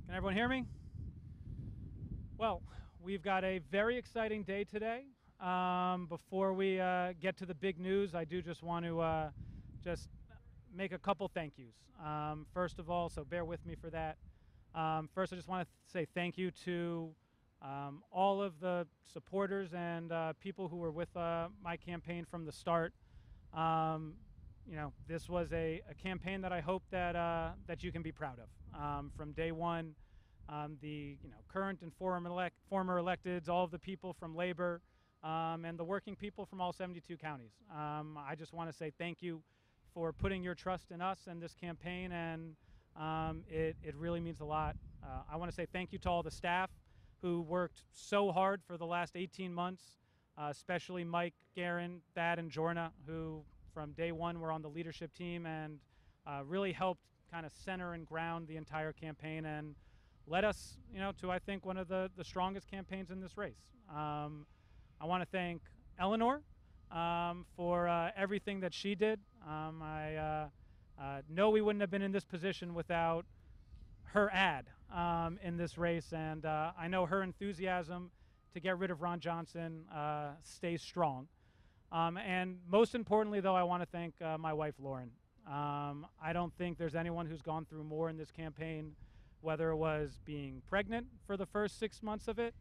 Can everyone hear me? Well, we've got a very exciting day today. Before we get to the big news, I do just want to just make a couple thank yous. First of all, so bear with me for that. First, I just want to say thank you to all of the supporters and people who were with my campaign from the start. This was a campaign that I hope that you can be proud of. From day one, the current and former electeds, all of the people from labor, and the working people from all 72 counties. I just want to say thank you for putting your trust in us and this campaign, and it really means a lot. I want to say thank you to all the staff who worked so hard for the last 18 months, especially Mike, Garen, Thad, and Jorna, who from day one were on the leadership team and really helped kind of center and ground the entire campaign and led us, to I think one of the strongest campaigns in this race. I want to thank Eleanor for everything that she did. I know we wouldn't have been in this position without her ad in this race, and I know her enthusiasm to get rid of Ron Johnson stays strong. And most importantly, though, I want to thank my wife, Lauren. I don't think there's anyone who's gone through more in this campaign, whether it was being pregnant for the first 6 months of it,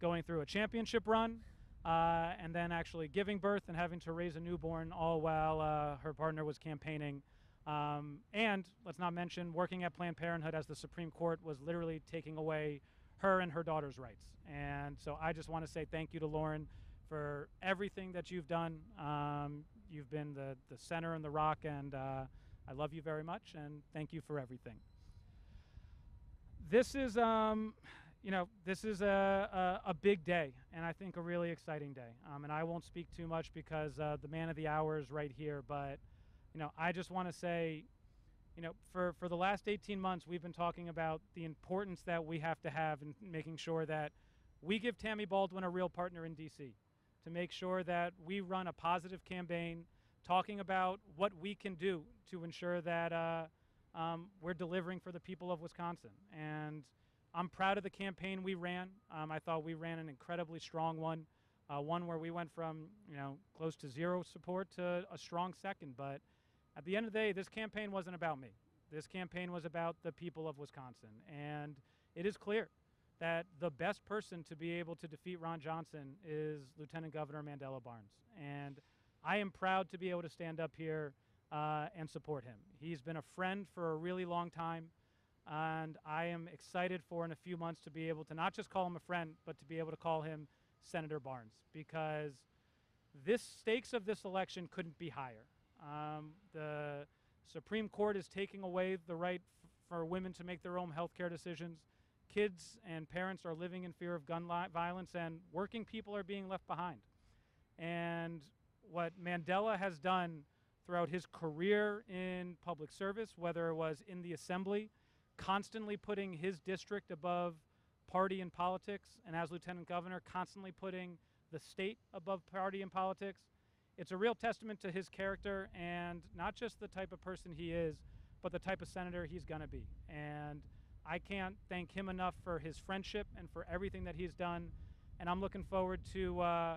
going through a championship run, and then actually giving birth and having to raise a newborn, all while her partner was campaigning. And let's not mention working at Planned Parenthood as the Supreme Court was literally taking away her and her daughter's rights. And so I just want to say thank you to Lauren for everything that you've done. You've been the center and the rock, and I love you very much, and thank you for everything. This is, this is a big day, and I think a really exciting day. And I won't speak too much because the man of the hour is right here, but I just want to say, for the last 18 months, we've been talking about the importance that we have to have in making sure that we give Tammy Baldwin a real partner in D.C., to make sure that we run a positive campaign, talking about what we can do to ensure that we're delivering for the people of Wisconsin. And I'm proud of the campaign we ran. I thought we ran an incredibly strong one, one where we went from close to zero support to a strong second. But at the end of the day, this campaign wasn't about me. This campaign was about the people of Wisconsin. And it is clear that the best person to be able to defeat Ron Johnson is Lieutenant Governor Mandela Barnes. And I am proud to be able to stand up here and support him. He's been a friend for a really long time, and I am excited for in a few months to be able to not just call him a friend, but to be able to call him Senator Barnes, because this stakes of this election couldn't be higher. The Supreme Court is taking away the right for women to make their own health care decisions. Kids and parents are living in fear of gun violence, and working people are being left behind. And what Mandela has done throughout his career in public service, whether it was in the assembly, constantly putting his district above party and politics, and as lieutenant governor, constantly putting the state above party and politics, it's a real testament to his character, and not just the type of person he is, but the type of senator he's going to be. And I can't thank him enough for his friendship and for everything that he's done. And I'm looking forward to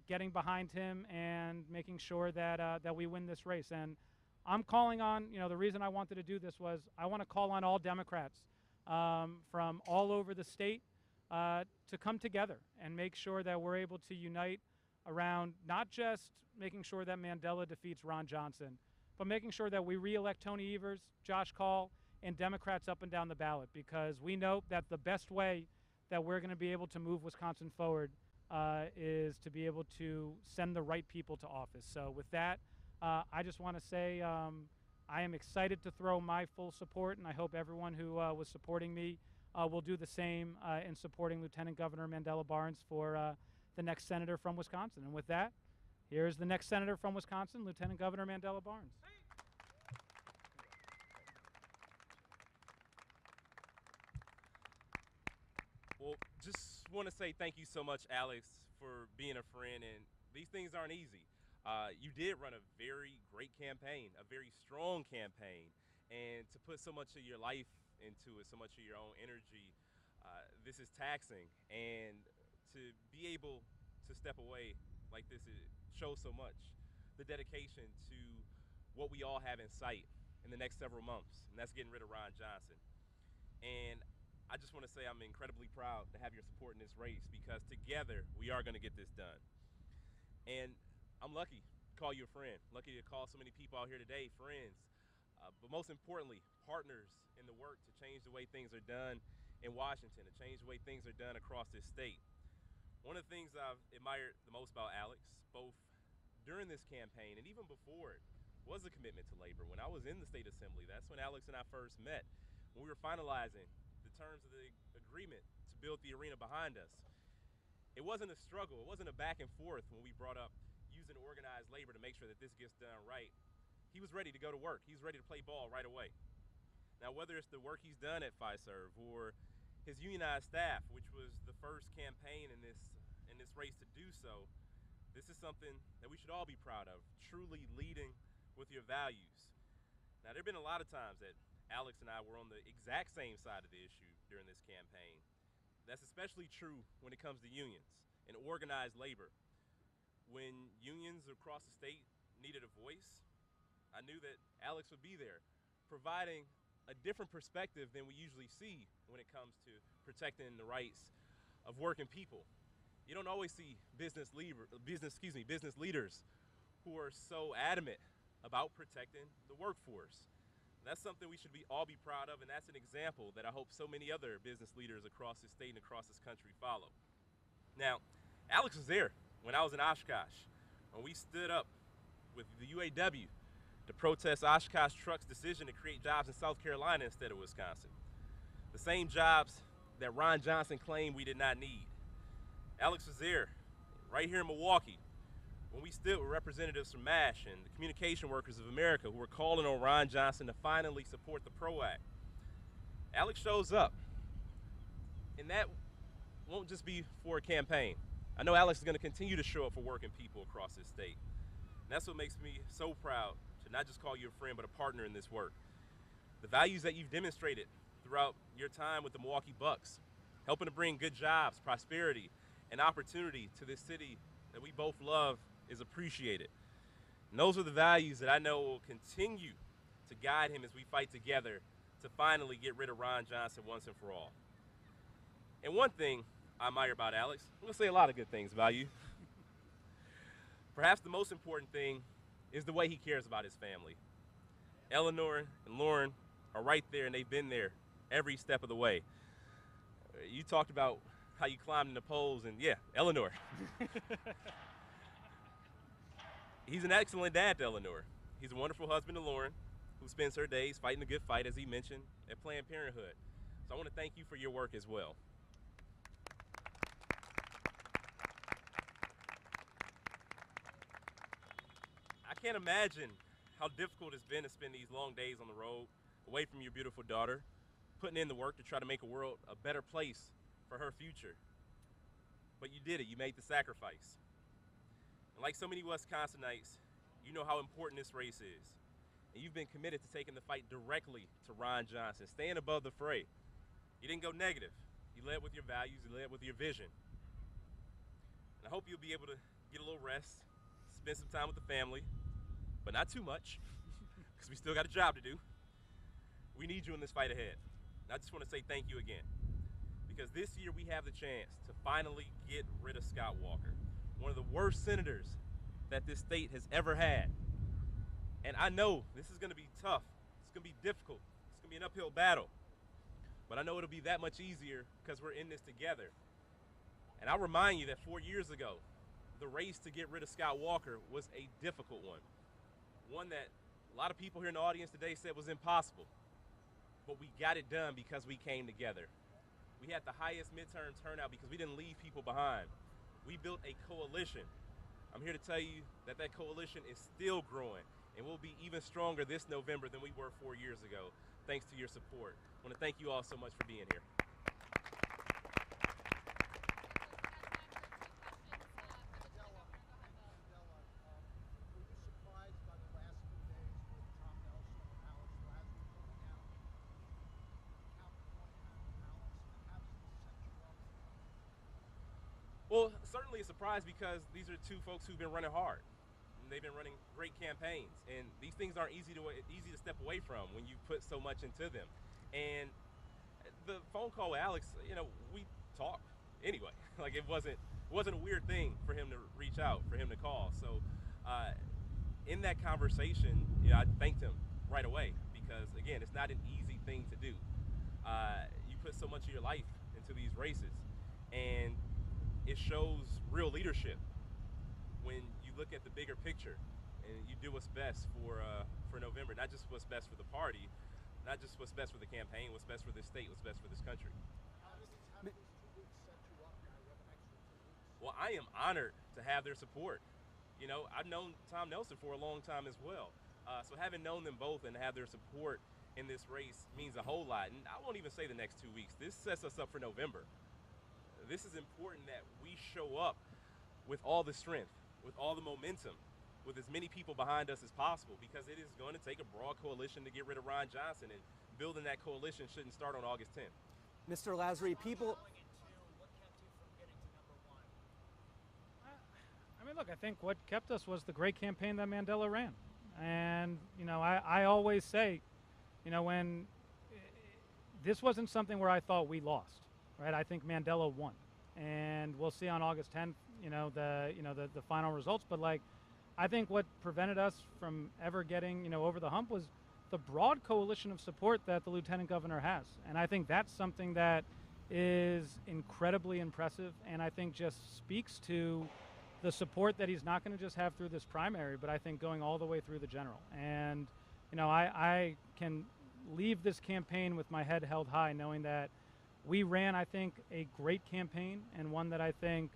getting behind him and making sure that we win this race. And I'm calling on, the reason I wanted to do this was I want to call on all Democrats from all over the state to come together and make sure that we're able to unite around not just making sure that Mandela defeats Ron Johnson, but making sure that we re-elect Tony Evers, Josh Kaul, and Democrats up and down the ballot, because we know that the best way that we're going to be able to move Wisconsin forward is to be able to send the right people to office. So with that, I just want to say I am excited to throw my full support, and I hope everyone who was supporting me will do the same in supporting Lieutenant Governor Mandela Barnes for the next senator from Wisconsin. And with that, here's the next senator from Wisconsin, Lieutenant Governor Mandela Barnes. Well, just want to say thank you so much, Alex, for being a friend. And these things aren't easy. You did run a very great campaign, a very strong campaign. And to put so much of your life into it, so much of your own energy. This is taxing, and to be able to step away like this shows so much the dedication to what we all have in sight in the next several months, and that's getting rid of Ron Johnson. And I just want to say I'm incredibly proud to have your support in this race, because together we are going to get this done. And I'm lucky to call you a friend, lucky to call so many people out here today friends, but most importantly, partners in the work to change the way things are done in Washington, to change the way things are done across this state. One of the things I've admired the most about Alex, both during this campaign and even before it, was a commitment to labor. When I was in the state assembly, that's when Alex and I first met, when we were finalizing the terms of the agreement to build the arena behind us. It wasn't a struggle, it wasn't a back and forth when we brought up using organized labor to make sure that this gets done right. He was ready to go to work. He was ready to play ball right away. Now, whether it's the work he's done at FISERV or his unionized staff, which was the first campaign in this race to do so, this is something that we should all be proud of, truly leading with your values. Now, there have been a lot of times that Alex and I were on the exact same side of the issue during this campaign. That's especially true when it comes to unions and organized labor. When unions across the state needed a voice, I knew that Alex would be there, providing a different perspective than we usually see when it comes to protecting the rights of working people. You don't always see business leaders who are so adamant about protecting the workforce. That's something we should all be proud of, and that's an example that I hope so many other business leaders across this state and across this country follow. Now, Alex was there when I was in Oshkosh, when we stood up with the UAW to protest Oshkosh Truck's decision to create jobs in South Carolina instead of Wisconsin. The same jobs that Ron Johnson claimed we did not need. Alex was there, right here in Milwaukee, when we stood with representatives from MASH and the Communication Workers of America who were calling on Ron Johnson to finally support the PRO Act. Alex shows up, and that won't just be for a campaign. I know Alex is going to continue to show up for working people across this state. And that's what makes me so proud to not just call you a friend, but a partner in this work. The values that you've demonstrated throughout your time with the Milwaukee Bucks, helping to bring good jobs, prosperity, and opportunity to this city that we both love, is appreciated. And those are the values that I know will continue to guide him as we fight together to finally get rid of Ron Johnson once and for all. And one thing I admire about Alex, I'm gonna say a lot of good things about you. Perhaps the most important thing is the way he cares about his family. Eleanor and Lauren are right there, and they've been there every step of the way. You talked about how you climbed in the poles, and yeah, Eleanor. He's an excellent dad to Eleanor. He's a wonderful husband to Lauren, who spends her days fighting a good fight, as he mentioned, at Planned Parenthood. So I want to thank you for your work as well. I can't imagine how difficult it's been to spend these long days on the road, away from your beautiful daughter, putting in the work to try to make a world a better place for her future. But you did it. You made the sacrifice. And like so many Wisconsinites, you know how important this race is. And you've been committed to taking the fight directly to Ron Johnson, staying above the fray. You didn't go negative. You led with your values, you led with your vision. And I hope you'll be able to get a little rest, spend some time with the family, but not too much, because we still got a job to do. We need you in this fight ahead. And I just want to say thank you again, because this year we have the chance to finally get rid of Scott Walker, one of the worst senators that this state has ever had. And I know this is going to be tough. It's going to be difficult. It's going to be an uphill battle. But I know it'll be that much easier because we're in this together. And I'll remind you that 4 years ago, the race to get rid of Scott Walker was a difficult one. One that a lot of people here in the audience today said was impossible. But we got it done because we came together. We had the highest midterm turnout because we didn't leave people behind. We built a coalition. I'm here to tell you that that coalition is still growing and will be even stronger this November than we were 4 years ago, thanks to your support. I want to thank you all so much for being here. certainly a surprise because these are two folks who've been running hard. And they've been running great campaigns, and these things aren't easy to step away from when you put so much into them. And the phone call with Alex, we talked anyway. Like it wasn't a weird thing for him to reach out, for him to call. So in that conversation, I thanked him right away because again, it's not an easy thing to do. You put so much of your life into these races, and it shows real leadership when you look at the bigger picture and you do what's best for November, not just what's best for the party, not just what's best for the campaign, what's best for this state, what's best for this country. Well, I am honored to have their support. I've known Tom Nelson for a long time as well. So having known them both and have their support in this race means a whole lot. And I won't even say the next 2 weeks. This sets us up for November. This is important that we show up with all the strength, with all the momentum, with as many people behind us as possible, because it is going to take a broad coalition to get rid of Ron Johnson, and building that coalition shouldn't start on August 10th. Mr. Lasry, people... I mean, look, I think what kept us was the great campaign that Mandela ran. And, I always say, when this wasn't something where I thought we lost, right? I think Mandela won. And we'll see on August 10th, the final results. But, I think what prevented us from ever getting, over the hump was the broad coalition of support that the lieutenant governor has. And I think that's something that is incredibly impressive, and I think just speaks to the support that he's not going to just have through this primary, but I think going all the way through the general. And, I can leave this campaign with my head held high, knowing that we ran, I think, a great campaign, and one that I think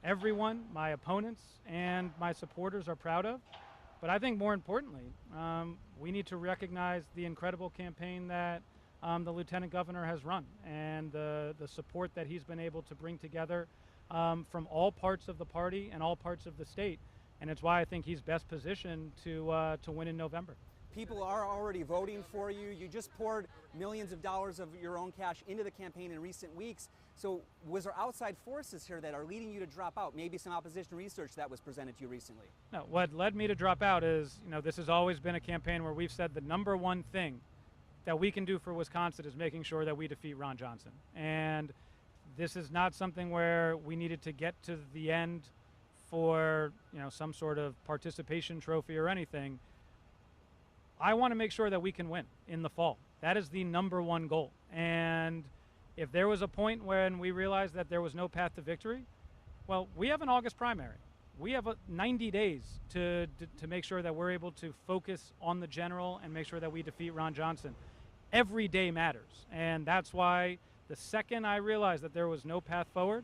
everyone, my opponents and my supporters, are proud of. But I think more importantly, we need to recognize the incredible campaign that the lieutenant governor has run, and the support that he's been able to bring together from all parts of the party and all parts of the state. And it's why I think he's best positioned to win in November. People are already voting for you. You just poured millions of dollars of your own cash into the campaign in recent weeks. So was there outside forces here that are leading you to drop out? Maybe some opposition research that was presented to you recently? No, what led me to drop out is, this has always been a campaign where we've said the number one thing that we can do for Wisconsin is making sure that we defeat Ron Johnson. And this is not something where we needed to get to the end for, some sort of participation trophy or anything. I want to make sure that we can win in the fall. That is the number one goal. And if there was a point when we realized that there was no path to victory, well, we have an August primary. We have 90 days to make sure that we're able to focus on the general and make sure that we defeat Ron Johnson. Every day matters. And that's why the second I realized that there was no path forward,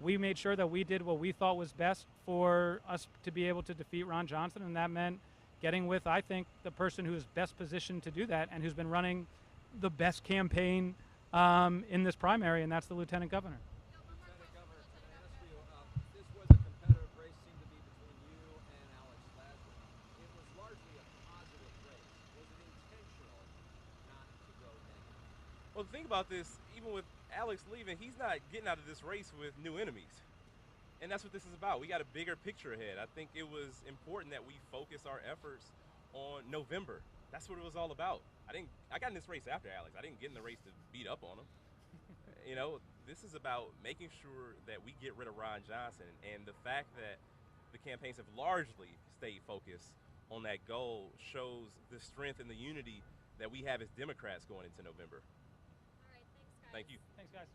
we made sure that we did what we thought was best for us to be able to defeat Ron Johnson, and that meant getting with, I think, the person who is best positioned to do that and who's been running the best campaign in this primary, and that's the lieutenant governor. Lieutenant Governor, can I ask you, this was a competitive race, seemed to be between you and Alex Lasry. It was largely a positive race. Was it intentional not to go negative? Well, the thing about this, even with Alex leaving, he's not getting out of this race with new enemies. And that's what this is about. We got a bigger picture ahead. I think it was important that we focus our efforts on November. That's what it was all about. I got in this race after Alex. I didn't get in the race to beat up on him. This is about making sure that we get rid of Ron Johnson. And the fact that the campaigns have largely stayed focused on that goal shows the strength and the unity that we have as Democrats going into November. All right, thanks, guys. Thank you. Thanks, guys.